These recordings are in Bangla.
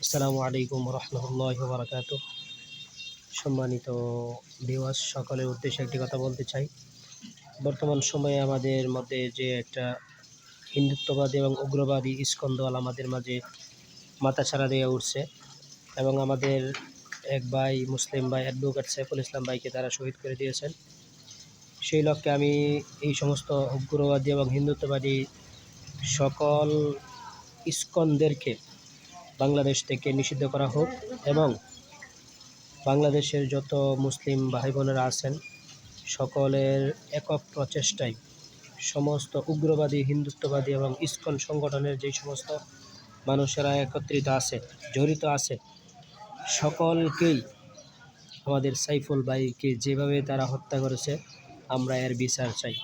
আসসালামু আলাইকুম রহমতুল্লাহি ওয়া বারাকাতুহু। সম্মানিত ভিউয়ার্স, সকলের উদ্দেশ্যে একটি কথা বলতে চাই। বর্তমান সময়ে আমাদের মধ্যে যে একটা হিন্দুত্ববাদী এবং উগ্রবাদী ইসকন দল আমাদের মাঝে মাথাচাড়া দিয়ে উঠছে এবং আমাদের এক ভাই, মুসলিম ভাই অ্যাডভোকেট সাইফুল ইসলাম ভাইকে তারা শহীদ করে দিয়েছেন। সেই লক্ষ্যে আমি এই সমস্ত উগ্রবাদী এবং হিন্দুত্ববাদী সকল ইসকনদেরকে বাংলাদেশ থেকে নিষিদ্ধ করা হোক এবং বাংলাদেশের যত মুসলিম ভাই বোনেরা আছেন সকলের একক প্রচেষ্টায় সমস্ত উগ্রবাদী, হিন্দুত্ববাদী এবং ইসকন সংগঠনের যেই সমস্ত মানুষেরা একত্রিত আছে, জড়িত আছে, সকলকেই আমাদের সাইফুল ভাইকে যেভাবে তারা হত্যা করেছে আমরা এর বিচার চাই।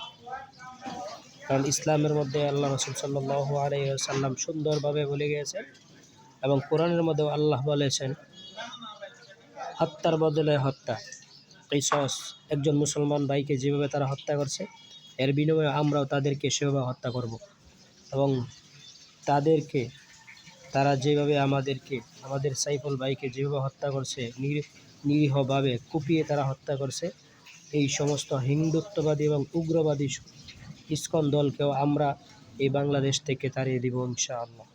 কারণ ইসলামের মধ্যে আল্লাহ রাসূল সাল্লাল্লাহু আলাইহি ওয়াসাল্লাম সুন্দরভাবে বলে গিয়েছেন এবং কোরআনের মধ্যেও আল্লাহ বলেছেন, হত্যার বদলে হত্যা, কিসাস। একজন মুসলমান ভাইকে যেভাবে তারা হত্যা করছে এর বিনিময়ে আমরাও তাদেরকে সেভাবে হত্যা করব এবং তাদেরকে তারা যেভাবে আমাদের সাইফুল ভাইকে যেভাবে হত্যা করছে, নিরীহভাবে কুপিয়ে তারা হত্যা করছে, এই সমস্ত হিন্দুত্ববাদী এবং উগ্রবাদী ইসকন দলকেও আমরা এই বাংলাদেশ থেকে তাড়িয়ে দিব ইনশাআল্লাহ।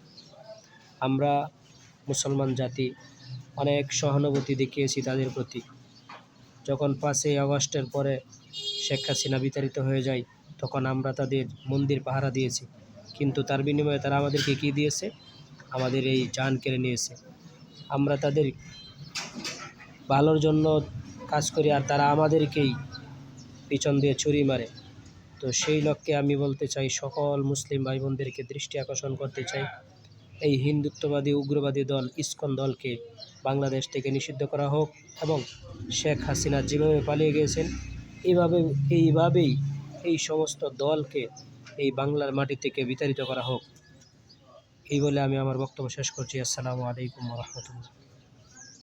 আমরা মুসলমান জাতি অনেক সহানুভূতি দেখিয়েছি তাদের প্রতি। যখন 5ই আগস্টের পরে শেখ হাসিনা বিতাড়িত হয়ে যায় তখন আমরা তাদের মন্দির পাহারা দিয়েছি, কিন্তু তার বিনিময়ে তারা আমাদেরকে কী দিয়েছে? আমাদের এই জান কেড়ে নিয়েছে। আমরা তাদের ভালোর জন্য কাজ করি আর তারা আমাদেরকেই পিছন দিয়ে ছুরি মারে। তো সেই লক্ষ্যে আমি বলতে চাই, সকল মুসলিম ভাই বোনদেরকে দৃষ্টি আকর্ষণ করতে চাই, এই হিন্দুত্ববাদী উগ্রবাদী দল ইসকন দলকে বাংলাদেশ থেকে নিষিদ্ধ করা হোক এবং শেখ হাসিনা যেভাবে পালিয়ে গিয়েছেন এইভাবেই এই সমস্ত দলকে এই বাংলার মাটি থেকে বিতাড়িত করা হোক। এই বলে আমি আমার বক্তব্য শেষ করছি। আসসালামু আলাইকুম ওয়া রাহমাতুল্লাহ।